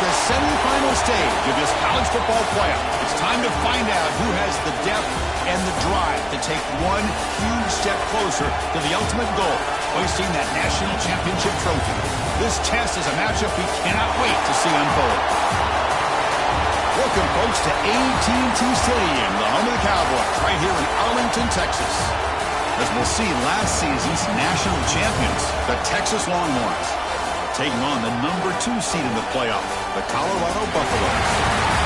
the semifinal stage of this college football playoff. It's time to find out who has the depth and the drive to take one huge step closer to the ultimate goal, hoisting that national championship trophy. This test is a matchup we cannot wait to see unfold. Welcome, folks, to AT&T Stadium, the home of the Cowboys, right here in Arlington, Texas. As we'll see, last season's national champions, the Texas Longhorns, taking on the number 2 seed in the playoff, the Colorado Buffaloes.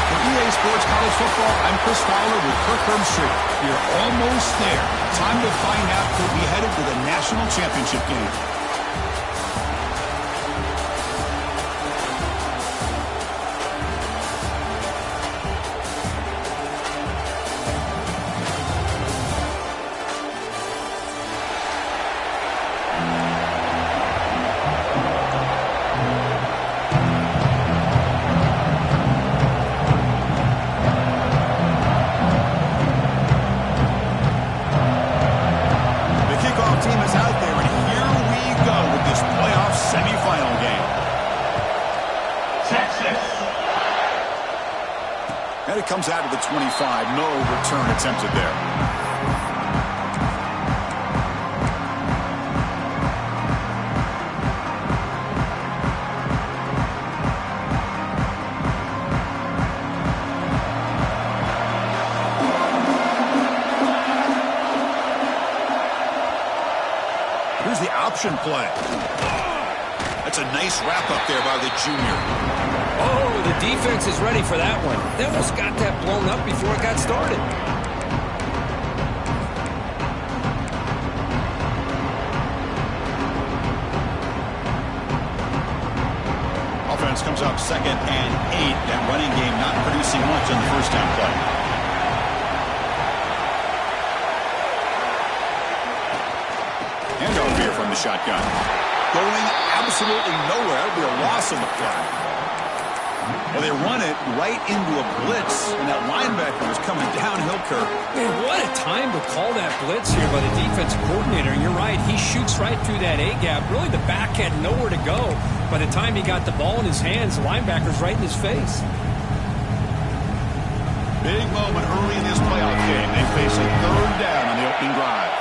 For EA Sports College Football, I'm Chris Fowler with Kirk Herbstreit. You're almost there. Time to find out who'll be headed to the national championship game. Comes out of the 25. No return attempted there. Here's the option play. That's a nice wrap up there by the junior. Oh, the defense is ready for that one. They almost got that blown up before it got started. Offense comes up 2nd and 8. That running game not producing much on the first down play. Handoff here from the shotgun. Going absolutely nowhere. It'll be a loss on the play. Well, they run it right into a blitz, and that linebacker was coming downhill, Kirk. Man, what a time to call that blitz here by the defensive coordinator. And you're right, he shoots right through that A-gap. Really, the back had nowhere to go. By the time he got the ball in his hands, the linebacker's right in his face. Big moment early in this playoff game. They face a 3rd down on the opening drive.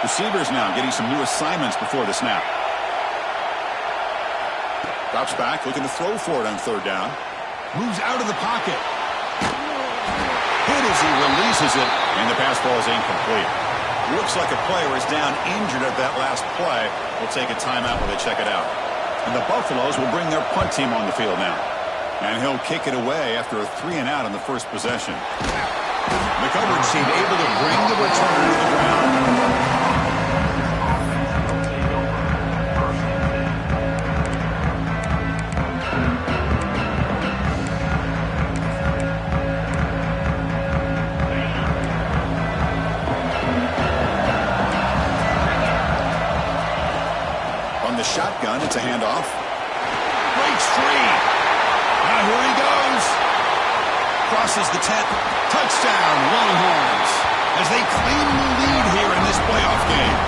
Receivers now getting some new assignments before the snap. Drops back, looking to throw for it on 3rd down. Moves out of the pocket. Hit as he releases it, and the pass ball is incomplete. Looks like a player is down injured at that last play. We'll take a timeout while they check it out. And the Buffaloes will bring their punt team on the field now. And he'll kick it away after a 3-and-out on the first possession. The coverage team able to bring the return to the ground. Shotgun, it's a handoff. Breaks free. Now here he goes. Crosses the 10. Touchdown, Longhorns, as they claim the lead here in this playoff game.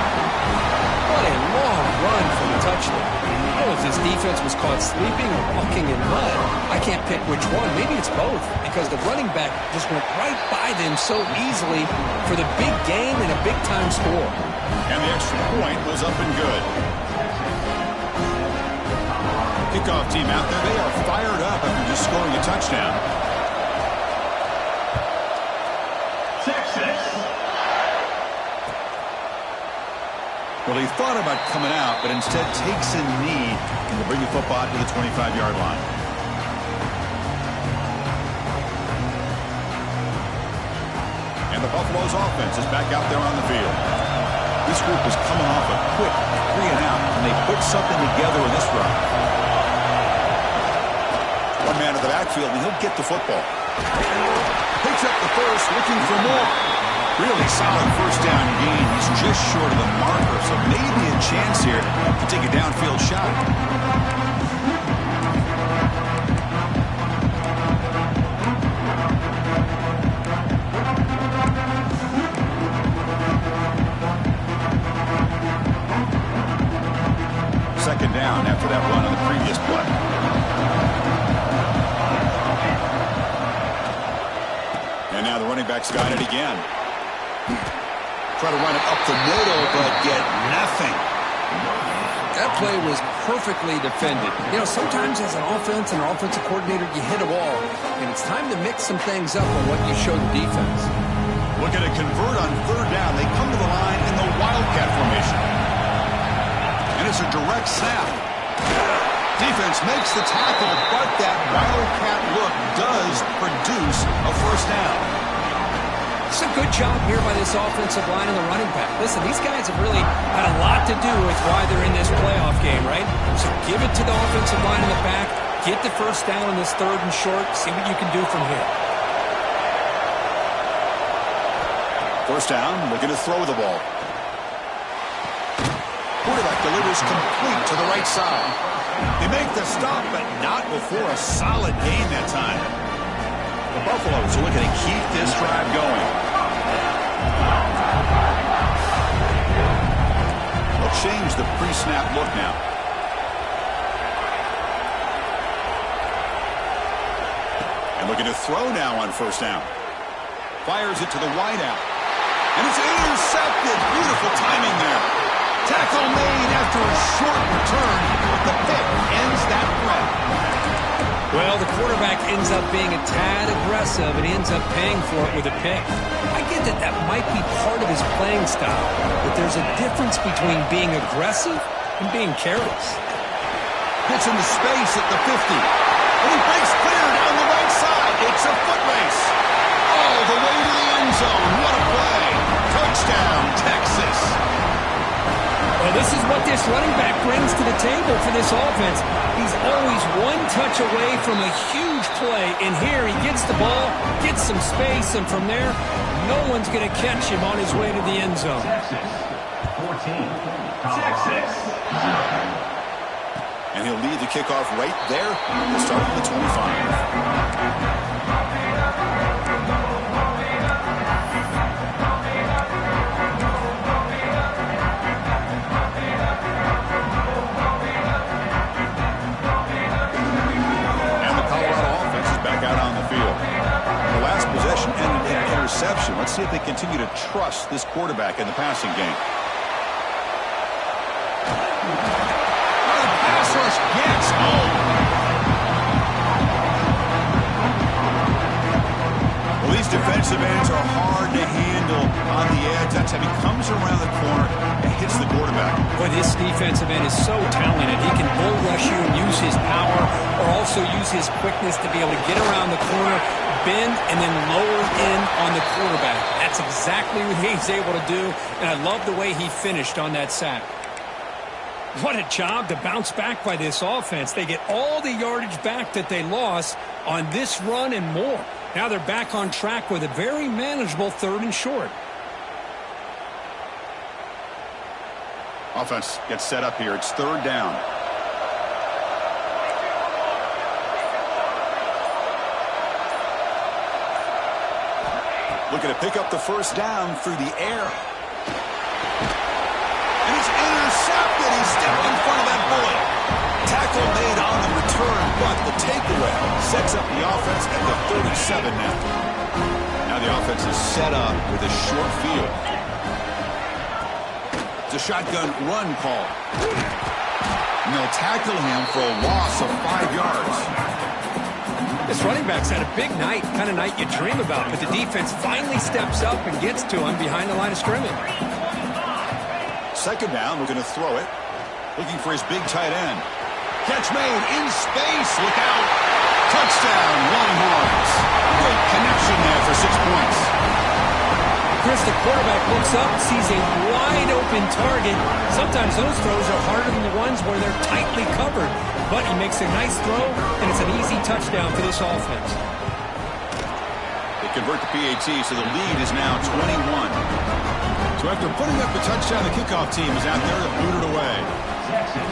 What a long run for the touchdown. I don't know if this defense was caught sleeping or walking in mud. I can't pick which one. Maybe it's both, because the running back just went right by them so easily for the big game and a big-time score. And the extra point was up and good. Kickoff team out there. They are fired up after just scoring a touchdown. Texas. Well, he thought about coming out, but instead takes a knee and will bring the football to the 25-yard line. And the Buffaloes offense is back out there on the field. This group is coming off a quick 3-and-out, and they put something together in this run. One man to the backfield, and he'll get the football. Picks up the first, looking for more. Really solid first down gain. He's just short of the marker, so maybe a chance here to take a downfield shot. Second down after that run on the previous play. And now the running back's got it again. Try to run it up the middle, but get nothing. That play was perfectly defended. You know, sometimes as an offense and an offensive coordinator, you hit a wall, and it's time to mix some things up on what you show the defense. Looking to convert on third down. They come to the line in the Wildcat formation. And it's a direct snap. Defense makes the tackle, but that Wildcat look does produce a first down. It's a good job here by this offensive line and the running back. Listen, these guys have really had a lot to do with why they're in this playoff game, right? So give it to the offensive line in the back, get the first down in this third and short, see what you can do from here. First down, looking to throw the ball. Quarterback delivers complete to the right side. They make the stop, but not before a solid gain that time. The Buffaloes are looking to keep this drive going. They'll change the pre-snap look now. And looking to throw now on first down. Fires it to the wideout. And it's intercepted. Beautiful timing there. Tackle made after a short return, but the pick ends that threat. Well, the quarterback ends up being a tad aggressive, and he ends up paying for it with a pick. I get that that might be part of his playing style, but there's a difference between being aggressive and being careless. Gets into space at the 50. And he breaks clear down the right side. It's a foot race. All the way to the end zone. What a play. Touchdown, Texas. Well, this is what this running back brings to the table for this offense. He's always one touch away from a huge play, and here he gets the ball, gets some space, and from there, no one's going to catch him on his way to the end zone. Texas, 14. Texas. And he'll lead the kickoff right there to start at the 25. Interception. Let's see if they continue to trust this quarterback in the passing game. The pass rush gets home. Well, these defensive ends are hard to handle on the edge. That's how he comes around the corner and hits the quarterback. Boy, this defensive end is so talented. He can bull rush you and use his power, or also use his quickness to be able to get around the corner, bend, and then lower in on the quarterback. That's exactly what he's able to do, and I love the way he finished on that sack. What a job to bounce back by this offense. They get all the yardage back that they lost on this run and more. Now they're back on track with a very manageable third and short. Offense gets set up here. It's third down. Looking to pick up the first down through the air. And he's intercepted. He stepped in front of that bullet. Tackle made on the return, but the takeaway sets up the offense at the 37 now. Now the offense is set up with a short field. It's a shotgun run call. And they'll tackle him for a loss of 5 yards. This running back's had a big night, kind of night you dream about, but the defense finally steps up and gets to him behind the line of scrimmage. Second down, we're going to throw it. Looking for his big tight end. Catch made in space. Look out. Touchdown, Longhorns. Great connection there for 6 points. Chris, the quarterback looks up, sees a wide-open target. Sometimes those throws are harder than the ones where they're tightly covered. But he makes a nice throw, and it's an easy touchdown for this offense. They convert the PAT, so the lead is now 21. So after putting up the touchdown, the kickoff team is out there to boot it away. Texas,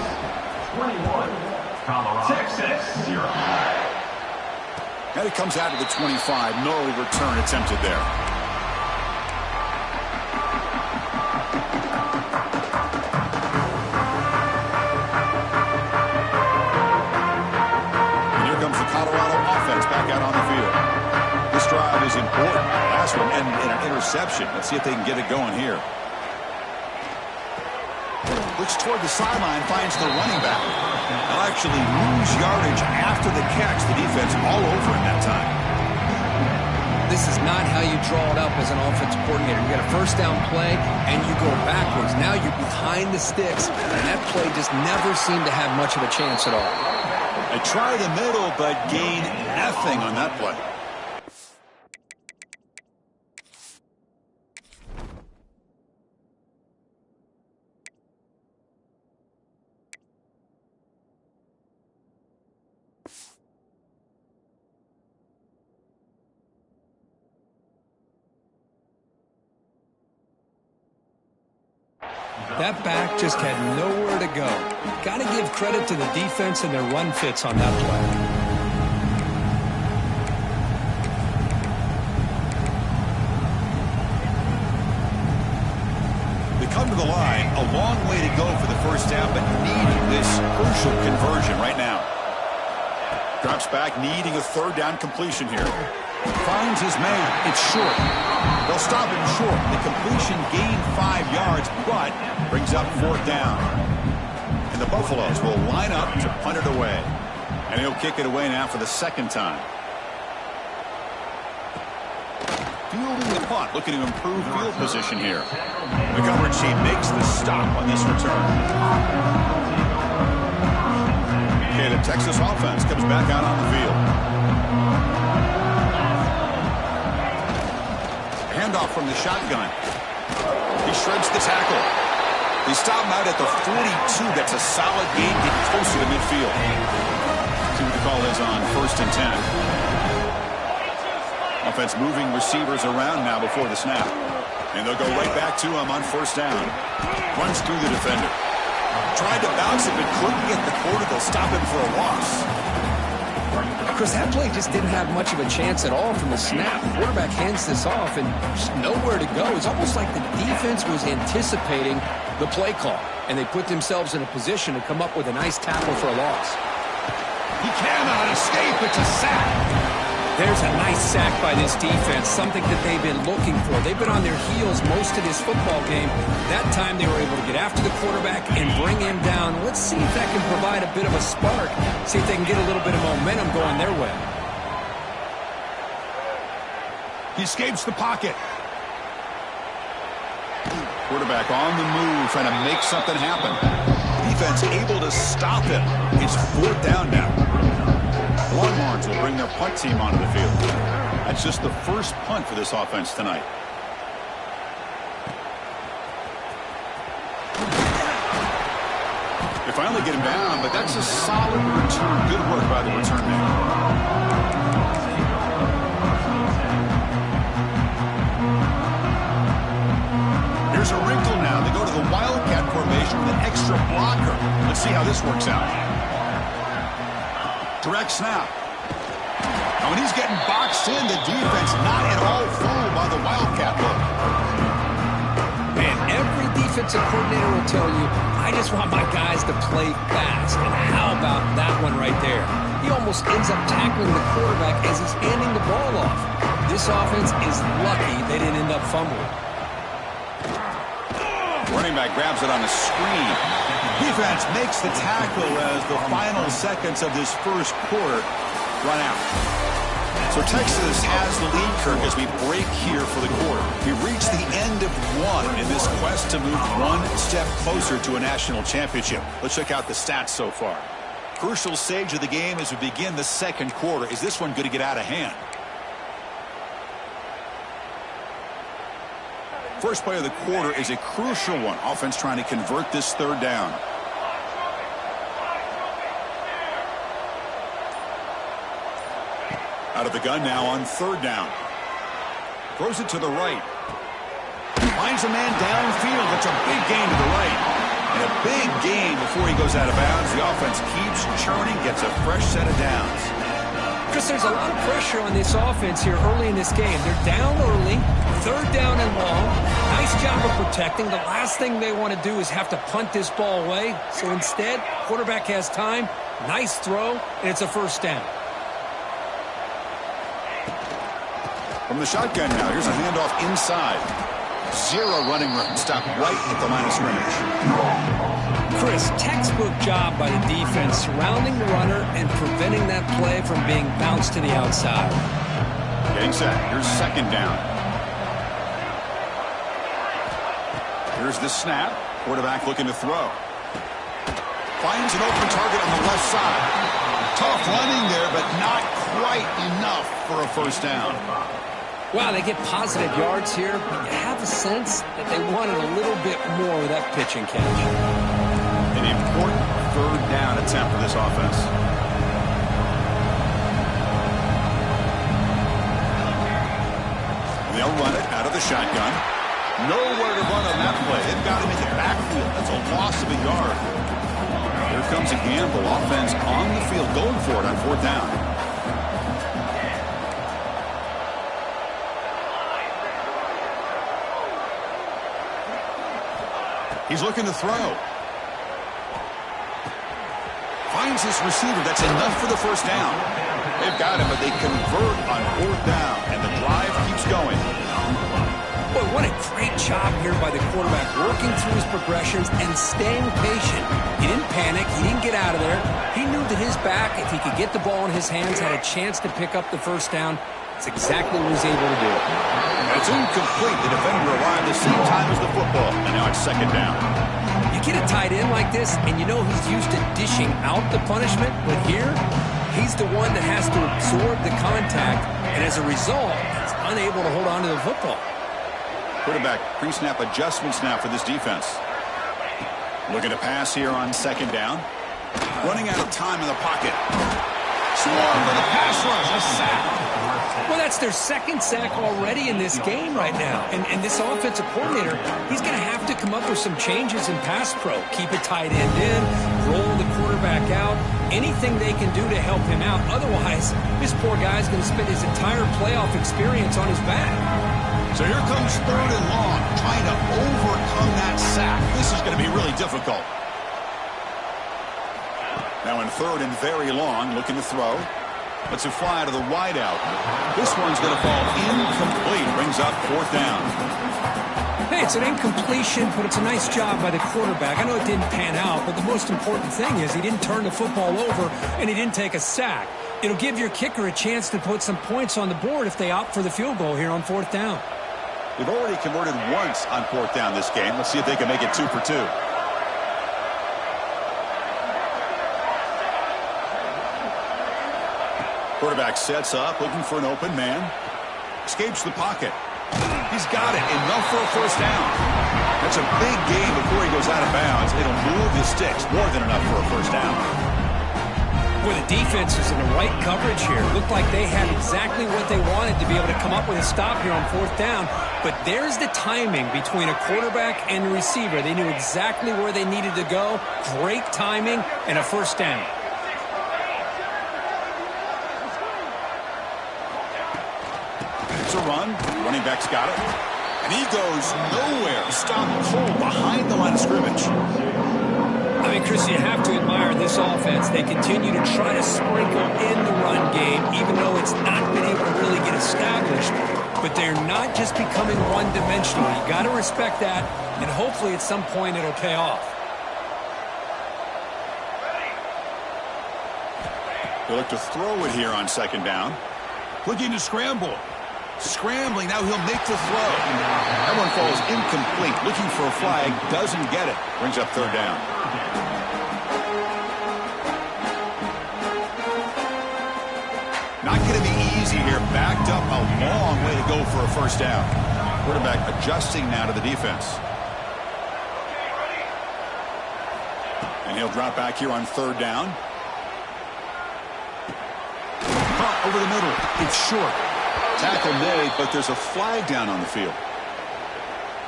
21. Colorado. Texas, 0. And it comes out to the 25. No return attempted there. Colorado offense back out on the field. This drive is in important. Last one ended in an interception. Let's see if they can get it going here. Looks toward the sideline, finds the running back. They'll actually lose yardage after the catch. The defense all over him that time. This is not how you draw it up as an offensive coordinator. You get a first down play, and you go backwards. Now you're behind the sticks, and that play just never seemed to have much of a chance at all. They try the middle, but gain nothing on that play. That back just had nowhere to go. Got to give credit to the defense and their run fits on that play. They come to the line, a long way to go for the first down, but needing this crucial conversion right now. Drops back, needing a third down completion here. Finds his man. It's short. They'll stop him short. The completion gained 5 yards, but brings up fourth down. And the Buffaloes will line up to punt it away. And he'll kick it away now for the second time. Fielding the punt, looking to improve field position here. The coverage team makes the stop on this return. Okay, the Texas offense comes back out on the field. Handoff from the shotgun. He shreds the tackle. They stop him out at the 42. That's a solid gain, getting closer to midfield. See what the call is on 1st and 10. Offense moving receivers around now before the snap. And they'll go right back to him on 1st down. Runs through the defender. Tried to bounce it, but couldn't get the quarter. They'll stop him for a loss. Chris, that play just didn't have much of a chance at all from the snap. The quarterback hands this off and just nowhere to go. It's almost like the defense was anticipating the play call, and they put themselves in a position to come up with a nice tackle for a loss. He cannot escape. It's a sack. There's a nice sack by this defense, something that they've been looking for. They've been on their heels most of this football game. That time they were able to get after the quarterback and bring him down. Let's see if that can provide a bit of a spark, see if they can get a little bit of momentum going their way. He escapes the pocket. Quarterback on the move, trying to make something happen. Defense able to stop him. It's fourth down now. Longhorns will bring their punt team onto the field. That's just the first punt for this offense tonight. They finally get him down, but that's a solid return. Good work by the return man. Here's a wrinkle now. They go to the Wildcat formation with an extra blocker. Let's see how this works out. Direct snap. And when he's getting boxed in, the defense not at all fooled by the Wildcat look. Man, every defensive coordinator will tell you, I just want my guys to play fast. And how about that one right there? He almost ends up tackling the quarterback as he's handing the ball off. This offense is lucky they didn't end up fumbling. Running back grabs it on a screen. Defense makes the tackle as the final seconds of this first quarter run out. So Texas has the lead, Kirk, as we break here for the quarter. We reach the end of one in this quest to move one step closer to a national championship. Let's check out the stats so far. Crucial stage of the game as we begin the second quarter. Is this one going to get out of hand? First play of the quarter is a crucial one. Offense trying to convert this third down. Out of the gun now on third down. Throws it to the right. Finds a man downfield. That's a big gain to the right. And a big gain before he goes out of bounds. The offense keeps churning, gets a fresh set of downs. Chris, there's a lot of pressure on this offense here early in this game. They're down early, third down and long. Nice job of protecting. The last thing they want to do is have to punt this ball away. So instead, quarterback has time, nice throw, and it's a first down. From the shotgun now, here's a handoff inside. Zero running room. Stop right at the line of scrimmage. Chris, textbook job by the defense surrounding the runner and preventing that play from being bounced to the outside. Getting set. Here's second down. Here's the snap. Quarterback looking to throw. Finds an open target on the left side. Tough running there, but not quite enough for a first down. Wow, they get positive yards here, but you have a sense that they wanted a little bit more with that pitch and catch. An important third down attempt for this offense. They'll run it out of the shotgun. Nowhere to run on that play. They've got him in the backfield. That's a loss of a yard. Here comes a gamble. Offense on the field going for it on fourth down. He's looking to throw. Finds this receiver. That's enough for the first down. They've got him, but they convert on fourth down, and the drive keeps going. Boy, what a great job here by the quarterback, working through his progressions and staying patient. He didn't panic. He didn't get out of there. He knew that his back, if he could get the ball in his hands, had a chance to pick up the first down. It's exactly what he's able to do. It's incomplete. The defender arrived the same time as the football, and now it's second down. You get a tight end like this, and you know he's used to dishing out the punishment, but here, he's the one that has to absorb the contact, and as a result, he's unable to hold on to the football. Quarterback pre-snap adjustments now for this defense. Looking to pass here on second down. Running out of time in the pocket. Swarm for the pass rush. A sack. Well, that's their second sack already in this game right now. And this offensive coordinator, he's going to have to come up with some changes in pass pro. Keep a tight end in, roll the quarterback out, anything they can do to help him out. Otherwise, this poor guy's going to spend his entire playoff experience on his back. So here comes third and long, trying to overcome that sack. This is going to be really difficult. Now in third and very long, looking to throw. Lets it fly to the wide out. This one's going to fall incomplete. Brings up fourth down. Hey, it's an incompletion, but it's a nice job by the quarterback. I know it didn't pan out, but the most important thing is he didn't turn the football over and he didn't take a sack. It'll give your kicker a chance to put some points on the board if they opt for the field goal here on fourth down. They've already converted once on fourth down this game. Let's see if they can make it 2 for 2. Quarterback sets up, looking for an open man. Escapes the pocket. He's got it. Enough for a first down. That's a big gain before he goes out of bounds. It'll move his sticks. More than enough for a first down. Boy, the defense is in the right coverage here. Looked like they had exactly what they wanted to be able to come up with a stop here on fourth down. But there's the timing between a quarterback and the receiver. They knew exactly where they needed to go. Great timing and a first down. It's a run. Running back's got it. And he goes nowhere. Stopped cold behind the line of scrimmage. I mean, Chris, you have to admire this offense. They continue to try to sprinkle in the run game, even though it's not been able to really get established. But they're not just becoming one-dimensional. You got to respect that, and hopefully at some point it'll pay off. They look to throw it here on second down. Looking to scramble. Scrambling, now he'll make the throw. That one falls incomplete. Looking for a flag, doesn't get it. Brings up third down. Not going to be easy here. Backed up a long way to go for a first down. Quarterback adjusting now to the defense. And he'll drop back here on third down. Over the middle. It's short. Tackle made, but there's a flag down on the field.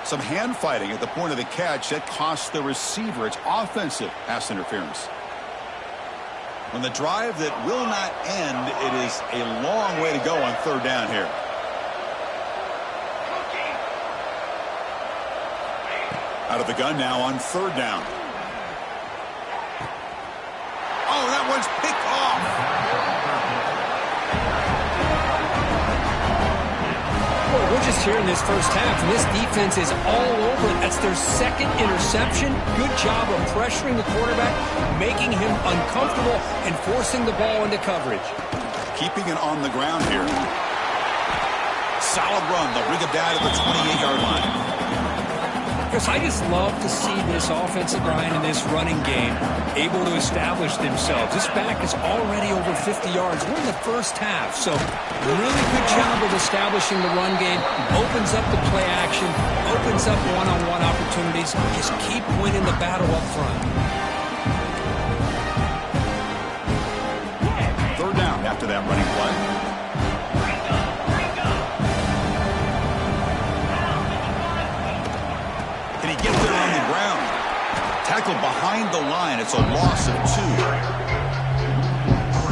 Some hand fighting at the point of the catch. That costs the receiver. It's offensive pass interference. On the drive that will not end, it is a long way to go on third down here. Out of the gun now on third down. Oh, that one's picked off. points here in this first half, and this defense is all over it. That's their second interception. Good job of pressuring the quarterback, making him uncomfortable, and forcing the ball into coverage. Keeping it on the ground here. Solid run. They'll bring it down to the 28-yard line. Chris, I just love to see this offensive line in this running game able to establish themselves. This back is already over 50 yards. We're in the first half, so really good job of establishing the run game. Opens up the play action, opens up one-on-one opportunities. Just keep winning the battle up front. Third down after that running play. Get there on the ground. Tackle behind the line. It's a loss of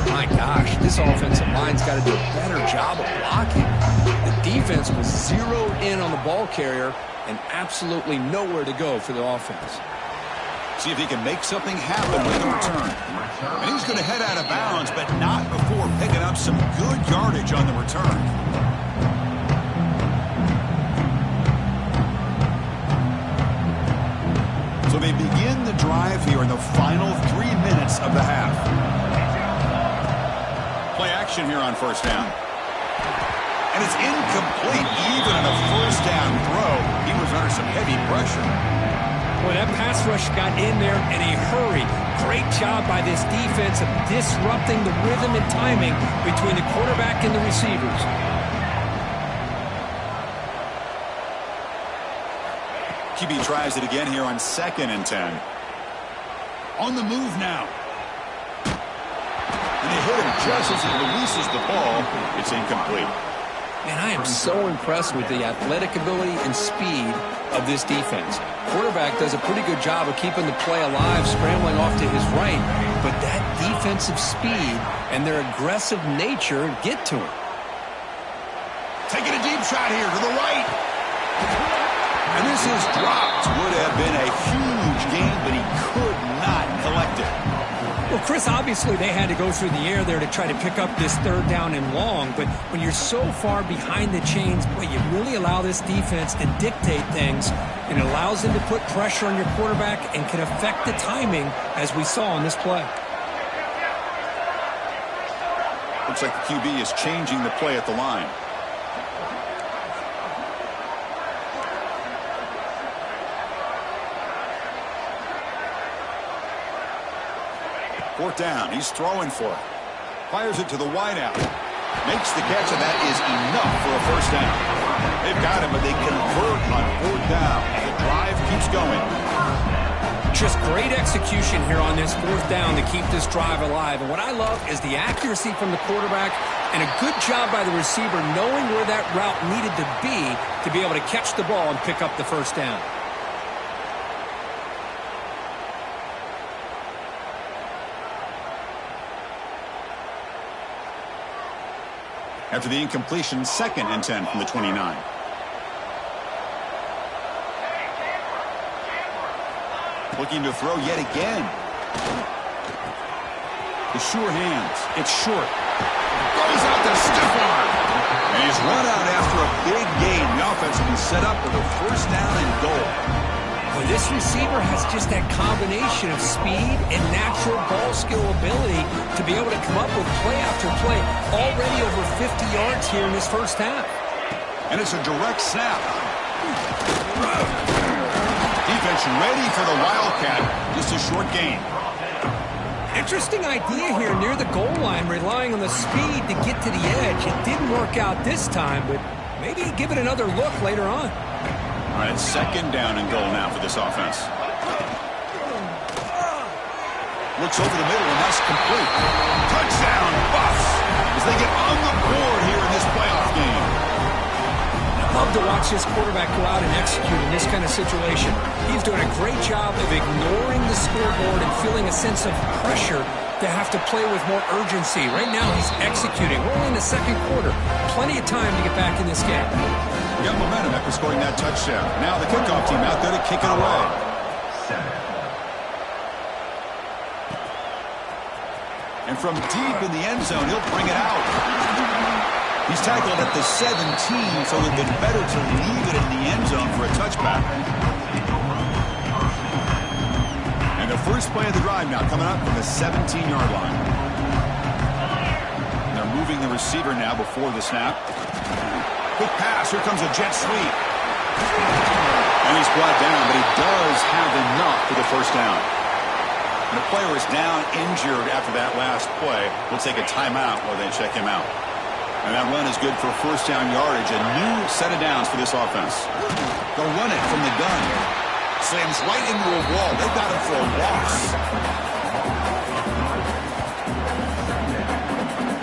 2. My gosh, this offensive line's got to do a better job of blocking. The defense was zeroed in on the ball carrier and absolutely nowhere to go for the offense. See if he can make something happen with the return. And he's going to head out of bounds, but not before picking up some good yardage on the return. So they begin the drive here in the final 3 minutes of the half. Play action here on first down. And it's incomplete. Even on a first down throw, he was under some heavy pressure. Boy, that pass rush got in there in a hurry. Great job by this defense of disrupting the rhythm and timing between the quarterback and the receivers. QB tries it again here on 2nd and 10. On the move now. And they hit him just as he releases the ball. It's incomplete. Man, I am so impressed with the athletic ability and speed of this defense. Quarterback does a pretty good job of keeping the play alive, scrambling off to his right. But that defensive speed and their aggressive nature get to him. Taking a deep shot here to the right. And this is dropped. Would have been a huge gain, but he could not collect it. Well, Chris, obviously they had to go through the air there to try to pick up this third down and long, but when you're so far behind the chains, boy, you really allow this defense to dictate things, and it allows them to put pressure on your quarterback and can affect the timing, as we saw on this play. Looks like the QB is changing the play at the line. Fourth down. He's throwing for it. Fires it to the wideout. Makes the catch, and that is enough for a first down. They've got him, but they convert on fourth down. The drive keeps going. Just great execution here on this fourth down to keep this drive alive. And what I love is the accuracy from the quarterback and a good job by the receiver knowing where that route needed to be able to catch the ball and pick up the first down. After the incompletion, 2nd and 10 from the 29. Looking to throw yet again. The sure hands. It's short. Throws out the stiff arm. And he's run out after a big gain. The offense will be set up with a first down and goal. Well, this receiver has just that combination of speed and natural ball skill ability to be able to come up with play after play. Already over 50 yards here in this first half. And it's a direct snap. Defense ready for the Wildcat. Just a short gain. Interesting idea here near the goal line, relying on the speed to get to the edge. It didn't work out this time, but maybe give it another look later on. All right, it's 2nd down and goal now for this offense. Looks over the middle, and that's complete. Touchdown, Buffs, as they get on the board here in this playoff game. I love to watch this quarterback go out and execute in this kind of situation. He's doing a great job of ignoring the scoreboard and feeling a sense of pressure to have to play with more urgency. Right now, he's executing. We're only in the second quarter. Plenty of time to get back in this game. We got momentum after scoring that touchdown. Now the kickoff team out there to kick it away. 7. And from deep in the end zone, he'll bring it out. He's tackled at the 17, so it would have been better to leave it in the end zone for a touchback. And the first play of the drive now coming up from the 17-yard line. They're moving the receiver now before the snap. Quick pass. Here comes a jet sweep. And he's brought down, but he does have enough for the first down. And the player is down injured after that last play. We'll take a timeout while they check him out. And that run is good for first down yardage. A new set of downs for this offense. They'll run it from the gun. Slams right into a wall. They've got him for a loss.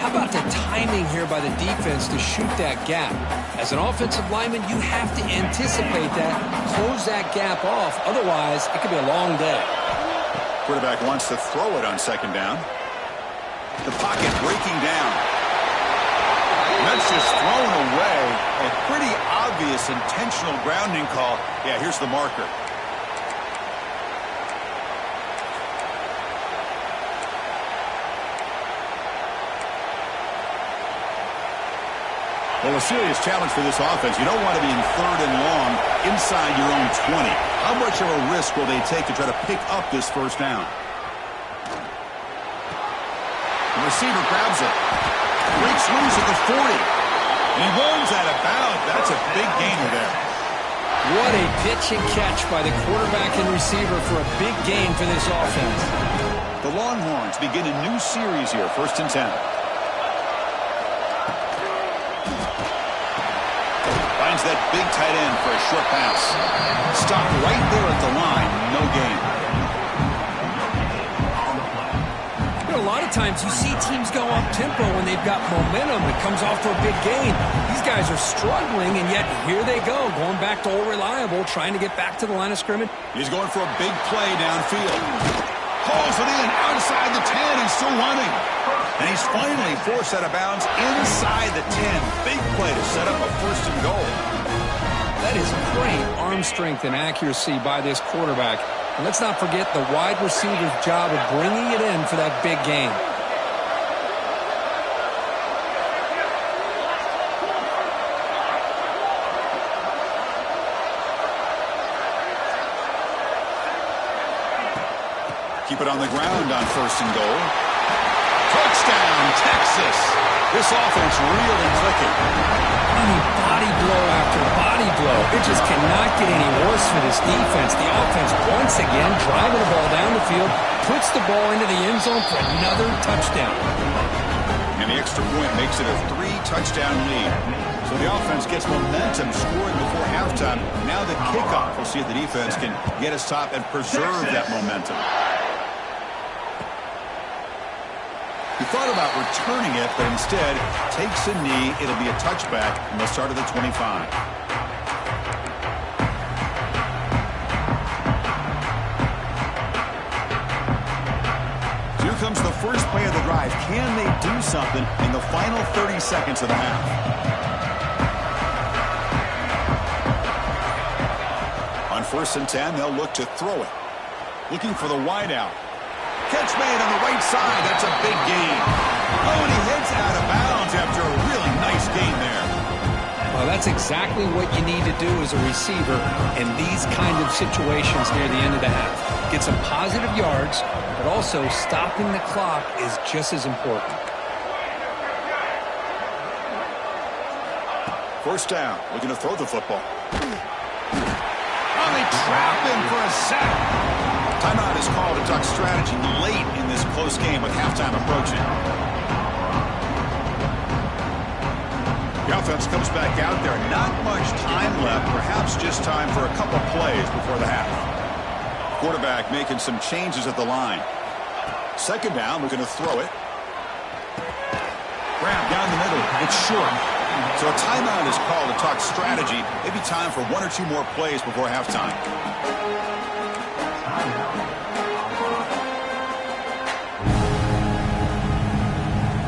How about the timing here by the defense to shoot that gap? As an offensive lineman, you have to anticipate that, close that gap off. Otherwise, it could be a long day. Quarterback wants to throw it on second down. The pocket breaking down. That's just thrown away. A pretty obvious intentional grounding call. Yeah, here's the marker. Well, a serious challenge for this offense. You don't want to be in third and long inside your own 20. How much of a risk will they take to try to pick up this first down? The receiver grabs it. Breaks loose at the 40. And he runs out of bounds. That's a big gainer there. What a pitch and catch by the quarterback and receiver for a big gain for this offense. The Longhorns begin a new series here, 1st and 10. Finds that big tight end for a short pass. Stopped right there at the line. No gain. A lot of times you see teams go up-tempo when they've got momentum. It comes off to a big gain. These guys are struggling, and yet here they go, going back to old reliable, trying to get back to the line of scrimmage. He's going for a big play downfield. Pulls it in outside the 10. He's still running. And he's finally forced out of bounds inside the 10. Big play to set up a 1st and goal. That is great arm strength and accuracy by this quarterback. And let's not forget the wide receiver's job of bringing it in for that big gain. Keep it on the ground on 1st and goal. Touchdown, Texas. This offense really clicking. Body blow after body blow. It just cannot get any worse for this defense. The offense, once again, driving the ball down the field, puts the ball into the end zone for another touchdown. And the extra point makes it a 3-touchdown lead. So the offense gets momentum scoring before halftime. Now the kickoff. We'll see if the defense can get a stop and preserve that momentum. He thought about returning it, but instead takes a knee. It'll be a touchback from the start of the 25. Here comes the first play of the drive. Can they do something in the final 30 seconds of the half? On 1st and 10, they'll look to throw it. Looking for the wideout. Catch made on the right side. That's a big gain. Oh, and he heads out of bounds after a really nice gain there. Well, that's exactly what you need to do as a receiver in these kind of situations near the end of the half. Get some positive yards, but also stopping the clock is just as important. 1st down. Looking to throw the football. Oh, they trap him for a sack. Timeout is called to talk strategy late in this close game with halftime approaching. The offense comes back out there. Not much time left. Perhaps just time for a couple plays before the half. Quarterback making some changes at the line. 2nd down, looking to throw it. Grab down the middle. It's short. So a timeout is called to talk strategy. Maybe time for 1 or 2 more plays before halftime.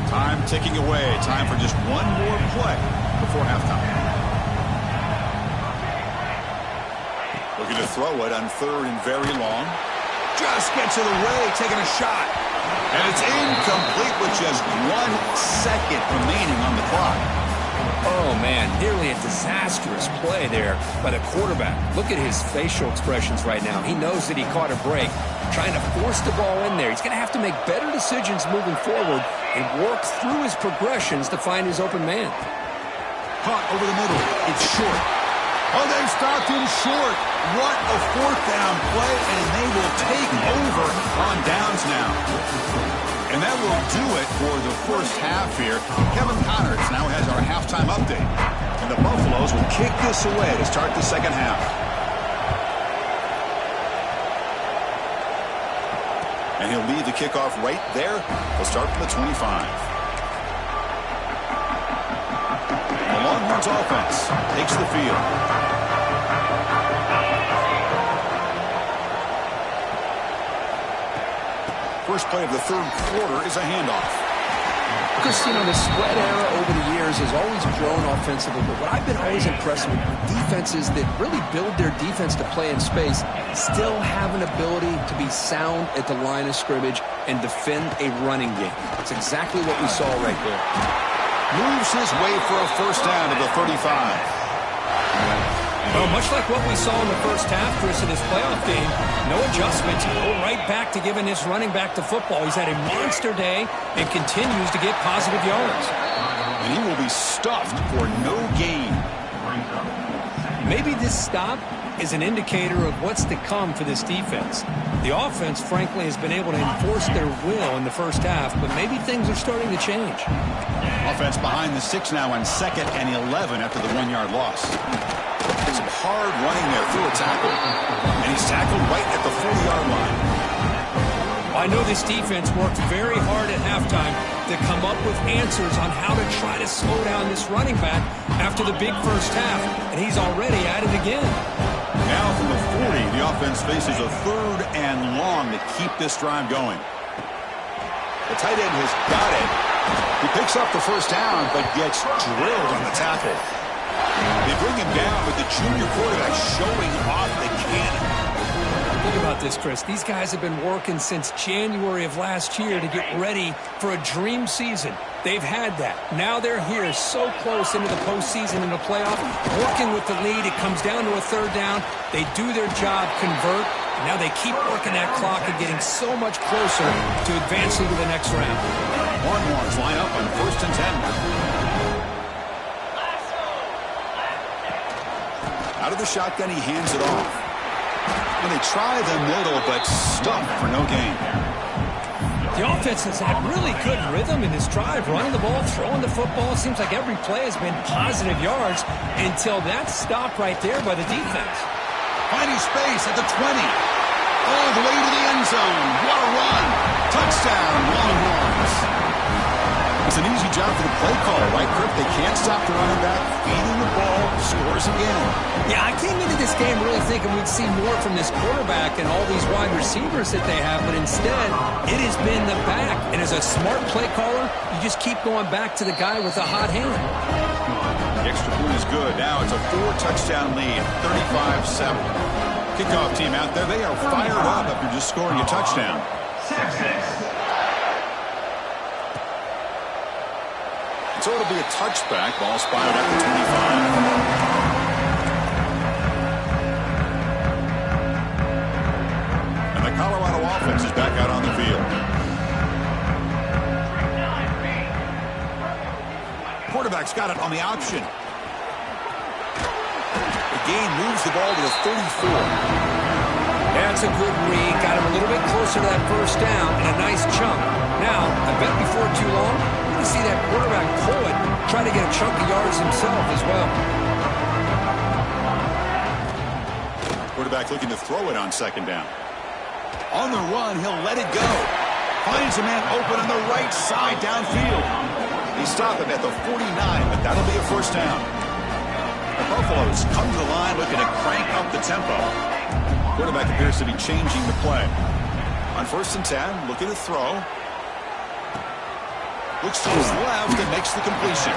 Time ticking away. Time for just 1 more play before halftime. Looking to throw it on 3rd and very long. Just gets it away, taking a shot. And it's incomplete with just 1 second remaining on the clock. Oh, man, nearly a disastrous play there by the quarterback. Look at his facial expressions right now. He knows that he caught a break, trying to force the ball in there. He's going to have to make better decisions moving forward and work through his progressions to find his open man. Caught over the middle. It's short. Oh, they stopped him short. What a fourth down play, and they will take over on downs now. And that will do it for the first half here. Kevin Connors now has our halftime update. And the Buffaloes will kick this away to start the second half. And he'll lead the kickoff right there. He'll start from the 25. The Longhorns offense takes the field. First play of the third quarter is a handoff. Christine, the spread era over the years has always grown offensively, but what I've been always impressed with defenses that really build their defense to play in space still have an ability to be sound at the line of scrimmage and defend a running game. That's exactly what we saw right there. Moves his way for a first down to the 35. Well, much like what we saw in the first half, Chris, in this playoff game, no adjustments. Go right back to giving his running back the football. He's had a monster day and continues to get positive yards. And he will be stuffed for no gain. Maybe this stop is an indicator of what's to come for this defense. The offense, frankly, has been able to enforce their will in the first half, but maybe things are starting to change. Offense behind the 6 now on 2nd and 11 after the 1-yard loss. Some hard running there through a tackle. And he's tackled right at the 40-yard line. I know this defense worked very hard at halftime to come up with answers on how to try to slow down this running back after the big first half. And he's already at it again. Now from the 40, the offense faces a 3rd and long to keep this drive going. The tight end has got it. He picks up the first down, but gets drilled on the tackle. They bring him down with the junior quarterback showing off the cannon. Think about this, Chris. These guys have been working since January of last year to get ready for a dream season. They've had that. Now they're here so close into the postseason and the playoff, working with the lead. It comes down to a 3rd down. They do their job, convert. And now they keep working that clock and getting so much closer to advancing to the next round. Longhorns line up on 1st and 10. Out of the shotgun, he hands it off. And they try the middle, but stuffed for no gain. The offense has had really good rhythm in this drive, running the ball, throwing the football. It seems like every play has been positive yards until that stop right there by the defense. Finding space at the 20. All the way to the end zone. What a run. Touchdown, Longhorns. It's an easy job for the play caller, right, Kirk? They can't stop the running back, feeding the ball, scores again. Yeah, I came into this game really thinking we'd see more from this quarterback and all these wide receivers that they have, but instead, it has been the back. And as a smart play caller, you just keep going back to the guy with the hot hand. The extra point is good. Now it's a 4-touchdown lead, 35-7. Kickoff team out there, they are fired up after just scoring a touchdown. So it'll be a touchback. Ball spotted at the 25. And the Colorado offense is back out on the field. Quarterback's got it on the option. The gain moves the ball to the 34. That's a good read. Got him a little bit closer to that first down and a nice chunk. Now, I bet before too long, to see that quarterback pull it, try to get a chunk of yards himself as well. Quarterback looking to throw it on 2nd down. On the run, he'll let it go. Finds a man open on the right side downfield. They stop him at the 49, but that'll be a first down. The Buffaloes come to the line looking to crank up the tempo. Quarterback appears to be changing the play. On 1st and 10, looking to throw. Looks to his left and makes the completion.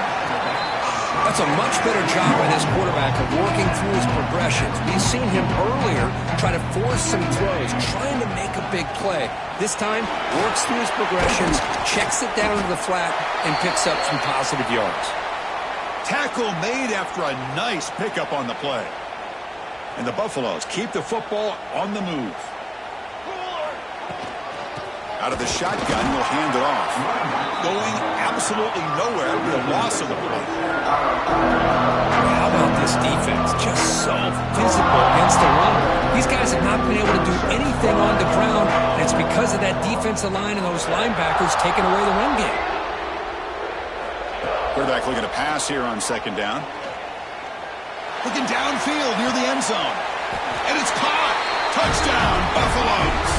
That's a much better job by this quarterback of working through his progressions. We've seen him earlier try to force some throws, trying to make a big play. This time, works through his progressions, checks it down to the flat, and picks up some positive yards. tackle made after a nice pickup on the play. And the Buffaloes keep the football on the move. Out of the shotgun, will hand it off. Going absolutely nowhere with a loss of the play. How about this defense? Just so physical against the run. These guys have not been able to do anything on the ground, and it's because of that defensive line and those linebackers taking away the run game. Quarterback looking to pass here on second down. Looking downfield near the end zone. And it's caught. Touchdown, Buffaloes.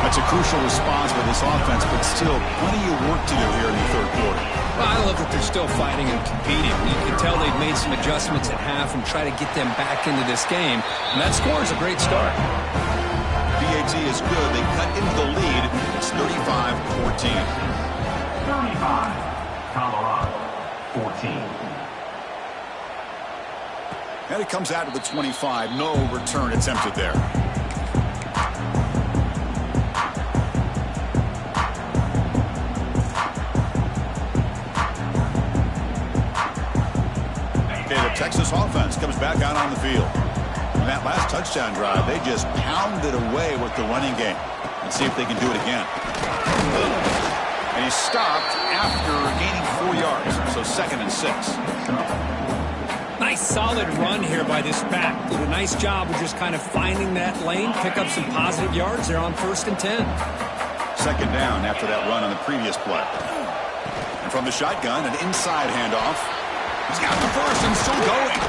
That's a crucial response for this offense, but still plenty of work to do here in the third quarter. Well, I love that they're still fighting and competing. You can tell they've made some adjustments at half and try to get them back into this game. And that score is a great start. BAT is good. They cut into the lead. It's 35-14. 35, Colorado, 14. And it comes out to the 25. No return attempted there. Texas offense comes back out on the field. On that last touchdown drive, they just pounded away with the running game. Let's see if they can do it again. And he stopped after gaining 4 yards, so 2nd and 6. Nice solid run here by this back. Did a nice job of just kind of finding that lane, pick up some positive yards there on 1st and 10. 2nd down after that run on the previous play. And from the shotgun, an inside handoff. He's got the first and still going.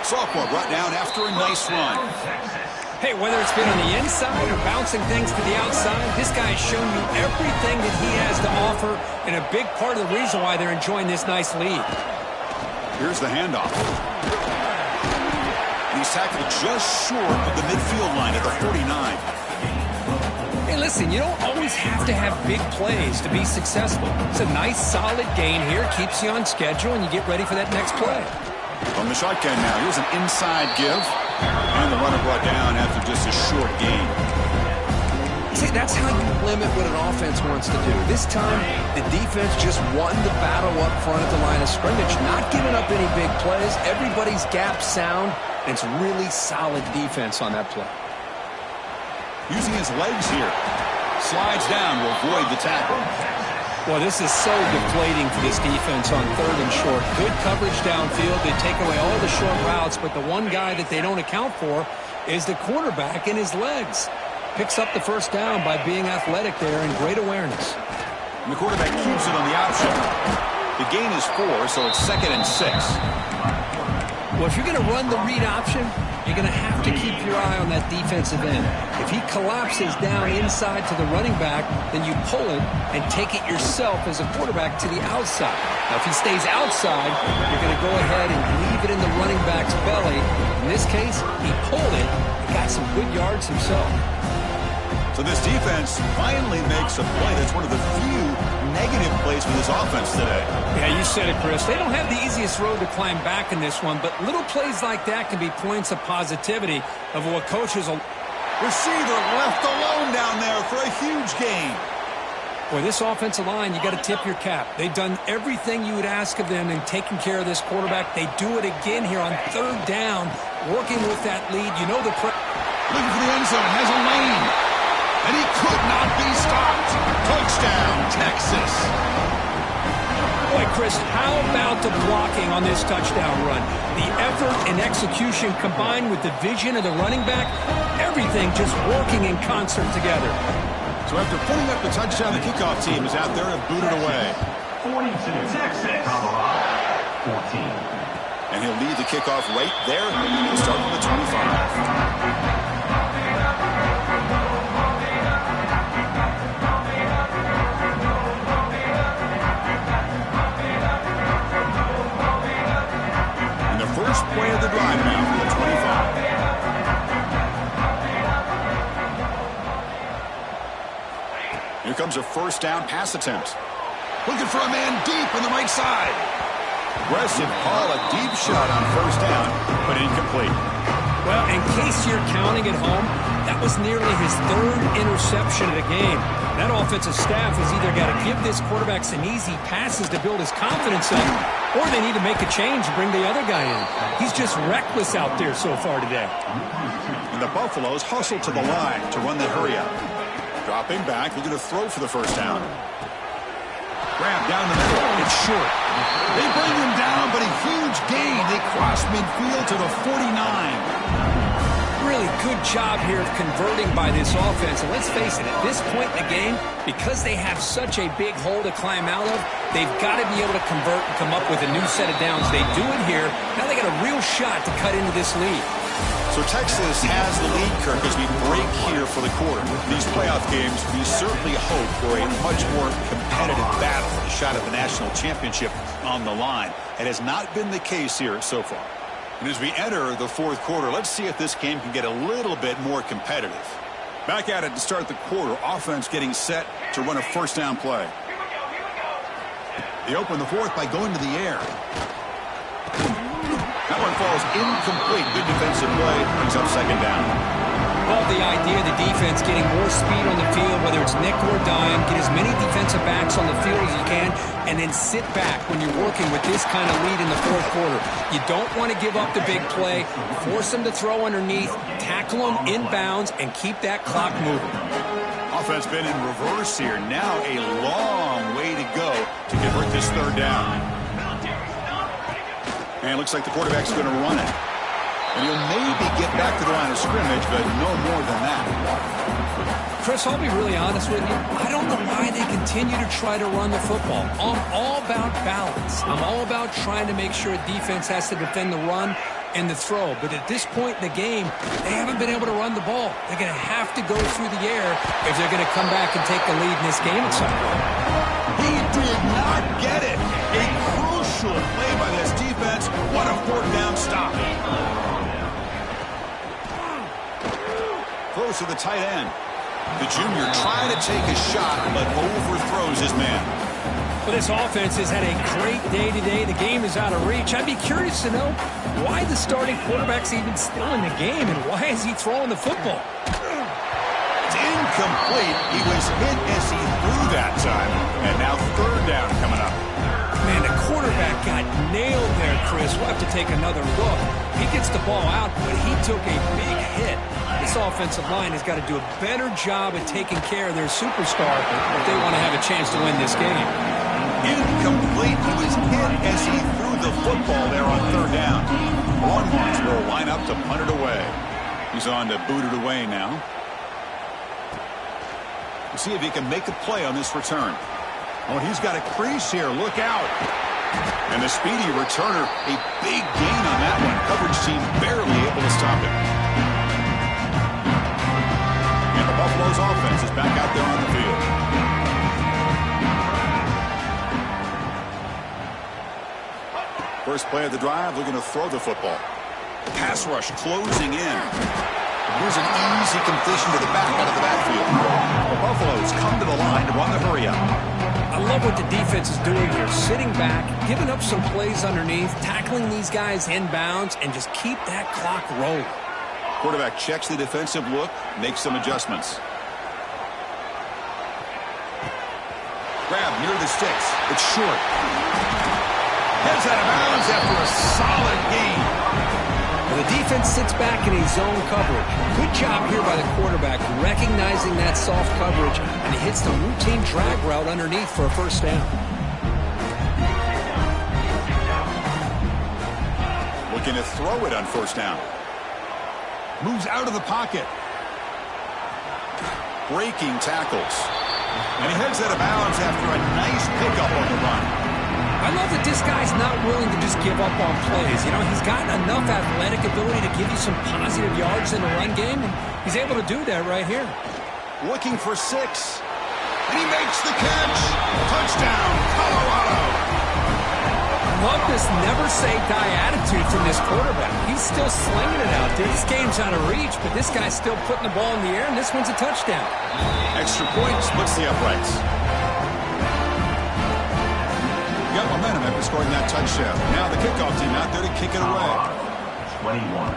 Sophomore brought down after a nice run. Hey, whether it's been on the inside or bouncing things to the outside, this guy has shown you everything that he has to offer, and a big part of the reason why they're enjoying this nice lead. Here's the handoff. And he's tackled just short of the midfield line at the 49. Hey, listen, you don't always have to have big plays to be successful. It's a nice, solid gain here. Keeps you on schedule, and you get ready for that next play. From the shotgun now, here's an inside give. And the runner brought down after just a short gain. See, that's how you limit what an offense wants to do. This time, the defense just won the battle up front at the line of scrimmage, not giving up any big plays. Everybody's gap sound, and it's really solid defense on that play. Using his legs here. Slides down will avoid the tackle. Well, this is so deflating for this defense on 3rd and short. Good coverage downfield. They take away all the short routes, but the one guy that they don't account for is the quarterback and his legs. Picks up the 1st down by being athletic there and great awareness. And the quarterback keeps it on the option. The gain is 4, so it's 2nd and 6. Well, if you're going to run the read option, you're going to have to keep your eye on that defensive end. If he collapses down inside to the running back, then you pull it and take it yourself as a quarterback to the outside. Now, if he stays outside, you're going to go ahead and leave it in the running back's belly. In this case, he pulled it and got some good yards himself. So this defense finally makes a play. That's one of the few negative plays for this offense today. Yeah, you said it, Chris. They don't have the easiest road to climb back in this one, but little plays like that can be points of positivity of what coaches will... Receiver left alone down there for a huge gain. Boy, this offensive line, you got to tip your cap. They've done everything you would ask of them in taking care of this quarterback. They do it again here on 3rd down, working with that lead. You know the... Looking for the end zone, has a lane. And he could not be stopped. Touchdown, Texas. Boy, Chris, how about the blocking on this touchdown run? The effort and execution combined with the vision of the running back, everything just working in concert together. So after putting up the touchdown, the kickoff team is out there and booted away. 42, Texas, Colorado, 14. And he'll lead the kickoff right there. He'll start from the 25. First play of the drive now from the 25. Here comes a 1st down pass attempt. Looking for a man deep on the right side. Aggressive call, a deep shot on 1st down, but incomplete. Well, in case you're counting at home, That was nearly his third interception of the game. That offensive staff has either got to give this quarterback some easy passes to build his confidence up, or they need to make a change and bring the other guy in. He's just reckless out there so far today. And the Buffaloes hustle to the line to run the hurry up. Dropping back, looking to throw for the first down. Grab down the middle. It's short. They bring him down, but a huge gain. They cross midfield to the 49. Really good job here of converting by this offense. And let's face it, at this point in the game, because they have such a big hole to climb out of, they've got to be able to convert and come up with a new set of downs. They do it here. Now they got a real shot to cut into this lead. So Texas has the lead, Kirk, as we break here for the quarter. These playoff games, we certainly hope for a much more competitive battle, a shot at the national championship on the line. It has not been the case here so far. And as we enter the fourth quarter, let's see if this game can get a little bit more competitive. Back at it to start the quarter. Offense getting set to run a first down play. They open the fourth by going to the air. That one falls incomplete. Good defensive play. Brings up second down. Love the idea of the defense getting more speed on the field, whether it's nickel or dime. Get as many defensive backs on the field as you can, and then sit back when you're working with this kind of lead in the fourth quarter. You don't want to give up the big play. Force them to throw underneath, tackle them inbounds, and keep that clock moving. Offense been in reverse here. Now a long way to go to convert this third down. And it looks like the quarterback's going to run it. And he'll maybe get back to the line of scrimmage, but no more than that. Chris, I'll be really honest with you. I don't know why they continue to try to run the football. I'm all about balance. I'm all about trying to make sure a defense has to defend the run and the throw. But at this point in the game, they haven't been able to run the ball. They're going to have to go through the air if they're going to come back and take the lead in this game at some point. He did not get it. A crucial play by this defense. What a fourth down stop. Throws to the tight end. The junior trying to take a shot, but overthrows his man. Well, this offense has had a great day today. The game is out of reach. I'd be curious to know why the starting quarterback's even still in the game, and why is he throwing the football? It's incomplete. He was hit as he threw that time, and now third down coming up. Man, the quarterback got nailed there, Chris. We'll have to take another look. He gets the ball out, but he took a big hit. This offensive line has got to do a better job at taking care of their superstar if they want to have a chance to win this game. Incomplete. He was hit as he threw the football there on third down. Longhorns will line up to punt it away. He's on to boot it away now. We'll see if he can make a play on this return. Oh, he's got a crease here. Look out. And the speedy returner, a big gain on that one. Coverage team barely able to stop it. And the Buffalo's offense is back out there on the field. First play of the drive, looking to throw the football. Pass rush closing in. Here's an easy completion to the back out of the backfield. The Buffaloes come to the line to run the hurry up. I love what the defense is doing here. Sitting back, giving up some plays underneath, tackling these guys inbounds, and just keep that clock rolling. Quarterback checks the defensive look, makes some adjustments. Grab near the sticks. It's short. Heads out of bounds after a solid gain. Well, the defense sits back in a zone coverage. Good job here by the quarterback, recognizing that soft coverage, and he hits the routine drag route underneath for a first down. Looking to throw it on first down. Moves out of the pocket. Breaking tackles. And he heads out of bounds after a nice pickup on the run. I love that this guy's not willing to just give up on plays. You know, he's got enough athletic ability to give you some positive yards in the run game, and he's able to do that right here. Looking for 6. And he makes the catch. Touchdown, Colorado. Love this never-say-die attitude from this quarterback. He's still slinging it out there. This game's out of reach, but this guy's still putting the ball in the air, and this one's a touchdown. Extra point splits the uprights. Got momentum after scoring that touchdown. Now the kickoff team out there to kick it away. 21.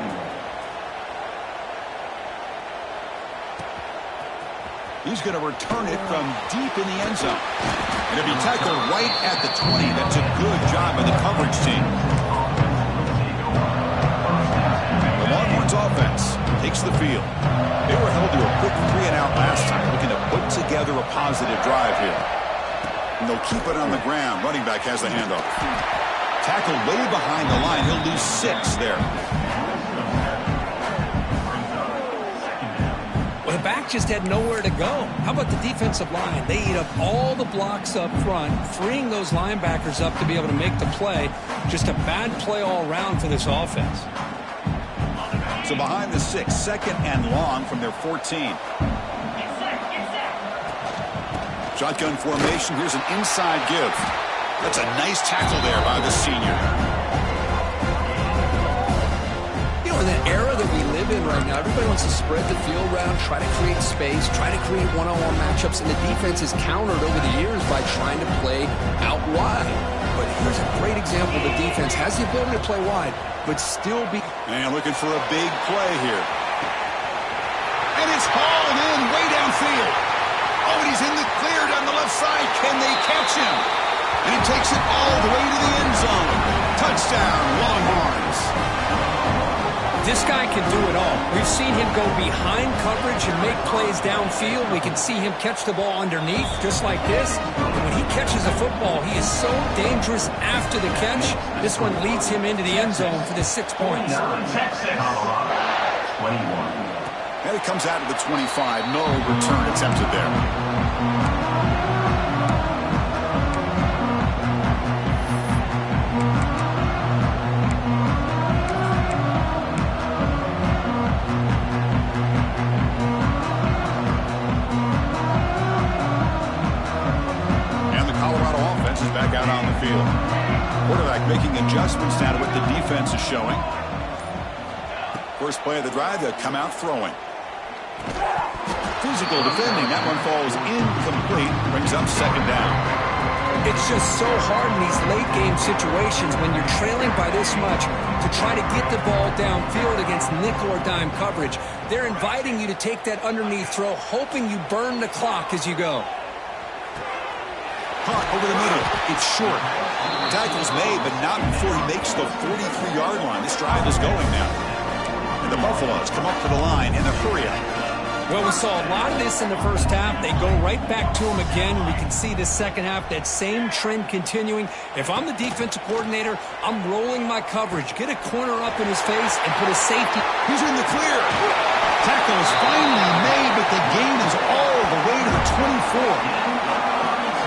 He's going to return it from deep in the end zone. And if he tackled right at the 20, that's a good job by the coverage team. The Longhorns offense takes the field. They were held to a quick 3-and-out last time, looking to put together a positive drive here. And they'll keep it on the ground. Running back has the handoff. Tackled way behind the line. He'll lose 6 there. Well, the back just had nowhere to go. How about the defensive line? They eat up all the blocks up front, freeing those linebackers up to be able to make the play. Just a bad play all around for this offense. So behind the 6, 2nd and long from their 14. Shotgun formation. Here's an inside give. That's a nice tackle there by the senior. You know, in the era that we live in right now, everybody wants to spread the field around, try to create space, try to create one-on-one matchups, and the defense is countered over the years by trying to play out wide. But here's a great example. The defense has the ability to play wide, but still be... And looking for a big play here. And it's hauled in way downfield. Oh, and he's in the clear down the left side. Can they catch him? And he takes it all the way to the end zone. Touchdown, Longhorns. This guy can do it all. We've seen him go behind coverage and make plays downfield. We can see him catch the ball underneath, just like this. And when he catches a football, he is so dangerous after the catch. This one leads him into the end zone for the 6 points. Texas, Colorado, 21. And it comes out of the 25. No return attempted there. Back out on the field. Quarterback making adjustments now to what the defense is showing. First play of the drive, they'll come out throwing. Physical defending. That one falls incomplete. Brings up 2nd down. It's just so hard in these late game situations when you're trailing by this much to try to get the ball downfield against nickel or dime coverage. They're inviting you to take that underneath throw, hoping you burn the clock as you go. Caught over the middle. It's short. Tackle's made, but not before he makes the 43-yard line. This drive is going now. And the Buffaloes come up to the line in a hurry-up. Well, we saw a lot of this in the first half. They go right back to him again. We can see the second half, that same trend continuing. If I'm the defensive coordinator, I'm rolling my coverage. Get a corner up in his face and put a safety. He's in the clear. Tackle is finally made, but the gain is all the way to the 24.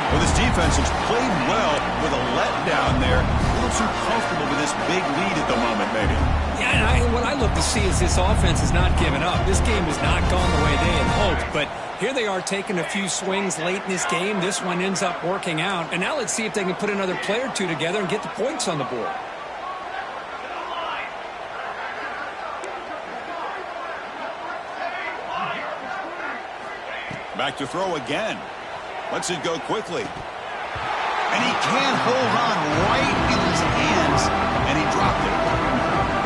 Well, this defense has played well with a letdown there. A little too comfortable with this big lead at the moment, maybe. Yeah, and what I look to see is this offense is not giving up. This game has not gone the way they had hoped, but here they are taking a few swings late in this game. This one ends up working out, and now let's see if they can put another play or two together and get the points on the board. Back to throw again. Lets it go quickly. And he can't hold on right in his hands, and he dropped it.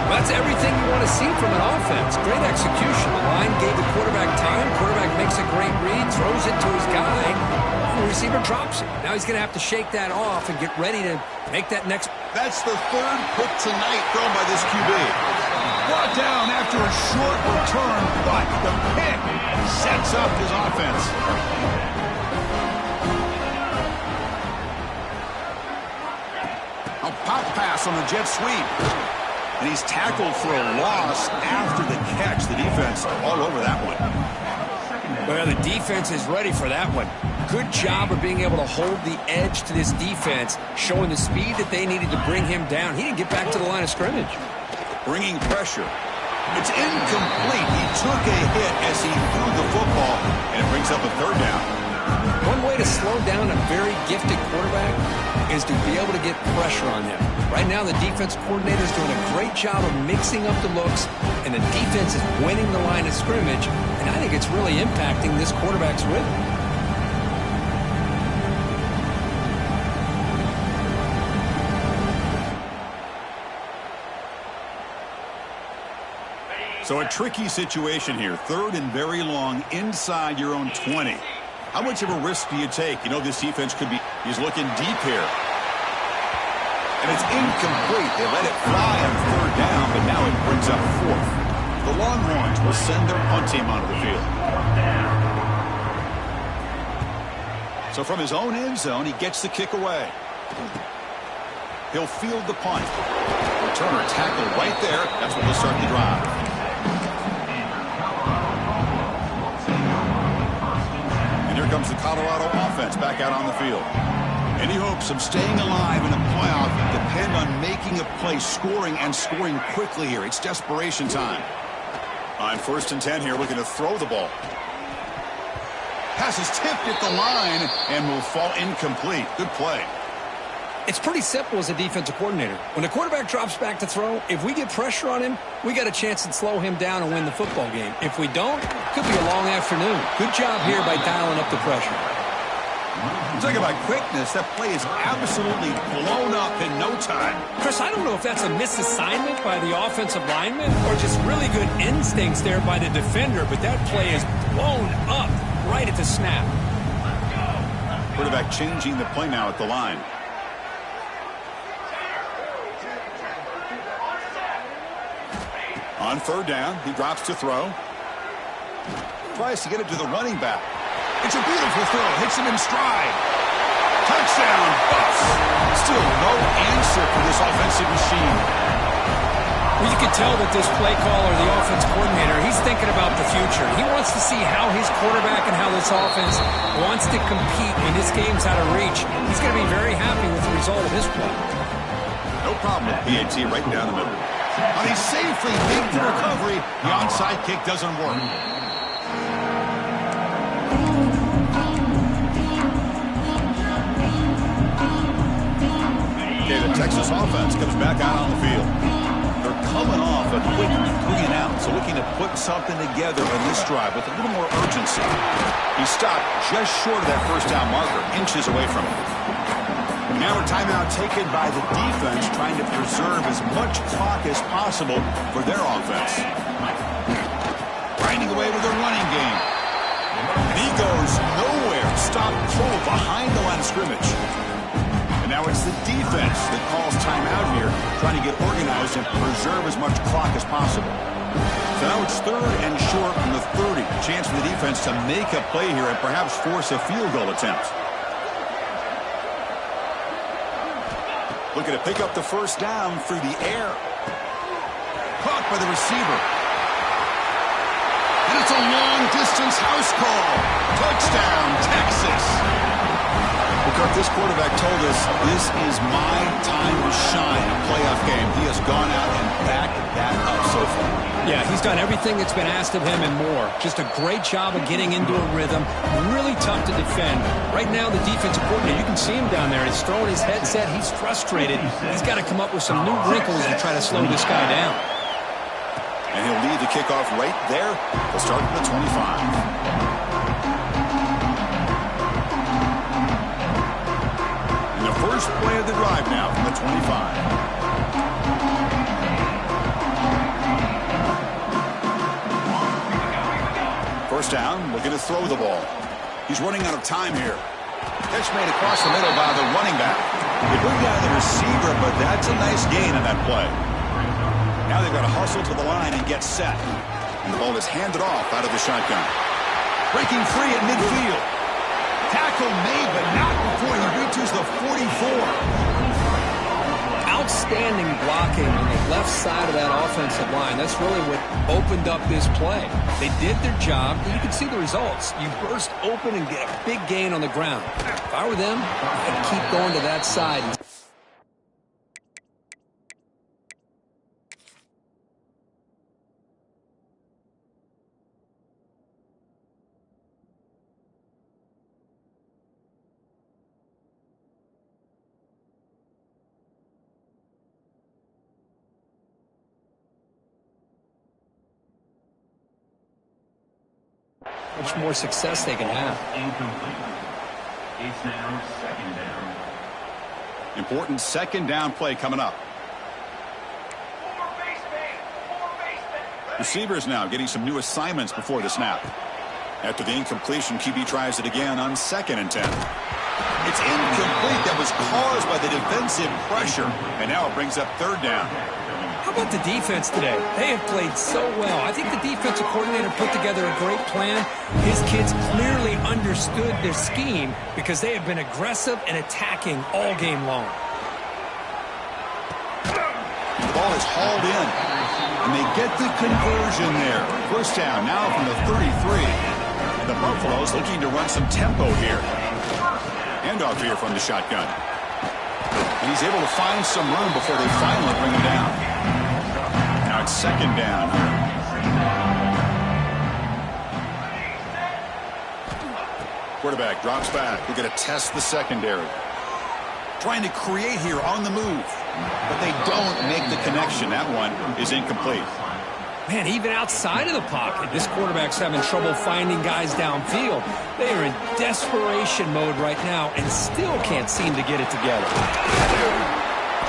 Well, that's everything you want to see from an offense. Great execution. The line gave the quarterback time. Quarterback makes a great read, throws it to his guy, and the receiver drops it. Now he's going to have to shake that off and get ready to make that next. That's the 3rd pick tonight thrown by this QB. Brought down after a short return, but the pick sets up his offense. A pop pass on the jet sweep. And he's tackled for a loss after the catch. The defense all over that one. Well, the defense is ready for that one. Good job of being able to hold the edge to this defense, showing the speed that they needed to bring him down. He didn't get back to the line of scrimmage. Bringing pressure. It's incomplete. He took a hit as he threw the football, and it brings up a 3rd down. One way to slow down a very gifted quarterback is to be able to get pressure on him. Right now, the defense coordinator is doing a great job of mixing up the looks, and the defense is winning the line of scrimmage, and I think it's really impacting this quarterback's rhythm. So a tricky situation here. 3rd and very long inside your own 20. How much of a risk do you take? You know, this defense could be... He's looking deep here. And it's incomplete. They let it fly on 3rd down, but now it brings up 4th. The Longhorns will send their punt team onto the field. So from his own end zone, he gets the kick away. He'll field the punt. Returner tackled right there. That's what will start the drive. Here comes the Colorado offense back out on the field. Any hopes of staying alive in a playoff depend on making a play, scoring, and scoring quickly here. It's desperation time. On 1st and 10 here, looking to throw the ball. Pass is tipped at the line and will fall incomplete. Good play. It's pretty simple as a defensive coordinator. When the quarterback drops back to throw, if we get pressure on him, we got a chance to slow him down and win the football game. If we don't, it could be a long afternoon. Good job here by dialing up the pressure. Talk about quickness. That play is absolutely blown up in no time. Chris, I don't know if that's a misassignment by the offensive lineman or just really good instincts there by the defender, but that play is blown up right at the snap. Quarterback changing the play now at the line. On 3rd down, he drops to throw. Tries to get it to the running back. It's a beautiful throw. Hits him in stride. Touchdown, Buffs. Still no answer for this offensive machine. Well, you can tell that this play caller, the offense coordinator, he's thinking about the future. He wants to see how his quarterback and how this offense wants to compete when this game's out of reach. He's going to be very happy with the result of this play. No problem with PAT right down the middle. He safely makes the recovery. The onside kick doesn't work. Okay, the Texas offense comes back out on the field. They're coming off a quick 3-and-out, so looking to put something together in this drive with a little more urgency. He stopped just short of that 1st down marker, inches away from it. Now a timeout taken by the defense, trying to preserve as much clock as possible for their offense. Grinding away with a running game. And he goes nowhere. Stop full behind the line of scrimmage. And now it's the defense that calls timeout here, trying to get organized and preserve as much clock as possible. So now it's 3rd and short from the 30. Chance for the defense to make a play here and perhaps force a field goal attempt. Looking to pick up the 1st down through the air. Caught by the receiver. And it's a long-distance house call. Touchdown, Texas. Well, Kirk, this quarterback told us this is my time to shine in a playoff game. He has gone out and backed that up so far. Yeah, he's done everything that's been asked of him and more. Just a great job of getting into a rhythm. Really tough to defend. Right now, the defensive coordinator, you can see him down there. He's throwing his headset. He's frustrated. He's got to come up with some new wrinkles to try to slow this guy down. And he'll lead the kickoff right there. He'll start at the 25. First play of the drive now from the 25. First down, looking to throw the ball. He's running out of time here. Catch made across the middle by the running back. They bring down the receiver, but that's a nice gain on that play. Now they've got to hustle to the line and get set. And the ball is handed off out of the shotgun. Breaking free at midfield. Tackle made, but not before he reaches the 44. Outstanding blocking on the left side of that offensive line. That's really what opened up this play. They did their job, and you can see the results. You burst open and get a big gain on the ground. If I were them, I'd keep going to that side. Much more success they can have. Incomplete. It's now 2nd down. Important 2nd down play coming up. Receivers now getting some new assignments before the snap. After the incompletion, QB tries it again on 2nd and 10. It's incomplete. That was caused by the defensive pressure. And now it brings up 3rd down. How about the defense today? They have played so well. I think the defensive coordinator put together a great plan. His kids clearly understood their scheme because they have been aggressive and attacking all game long. The ball is hauled in, and they get the conversion there. 1st down now from the 33. And the Buffaloes looking to run some tempo here. Handoff here from the shotgun. And he's able to find some room before they finally bring him down. Now it's 2nd down. Quarterback drops back. They're going to test the secondary. Trying to create here on the move. But they don't make the connection. That one is incomplete. Man, even outside of the pocket, this quarterback's having trouble finding guys downfield. They are in desperation mode right now and still can't seem to get it together.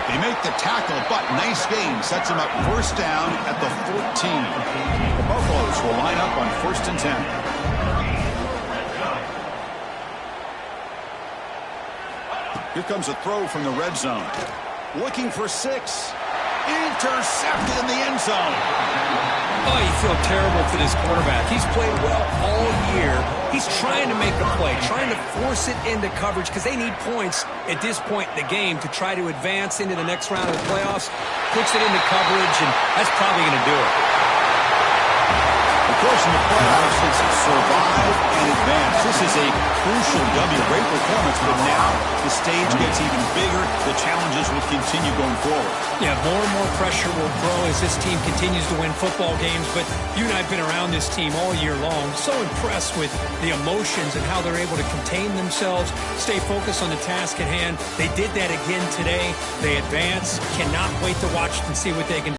They make the tackle, but nice game. Sets them up 1st down at the 14. The Buffaloes will line up on 1st and 10. Here comes a throw from the red zone. Looking for 6. Intercepted in the end zone. Oh, you feel terrible for this quarterback. He's played well all year. He's trying to make a play, trying to force it into coverage because they need points at this point in the game to try to advance into the next round of the playoffs. Puts it into coverage, and that's probably going to do it. Of course, in the playoffs, it's survive and advance. This is a crucial W. Great performance, but now the stage gets even bigger. The challenges will continue going forward. Yeah, more and more pressure will grow as this team continues to win football games, but you and I have been around this team all year long. So impressed with the emotions and how they're able to contain themselves, stay focused on the task at hand. They did that again today. They advance. Cannot wait to watch and see what they can do.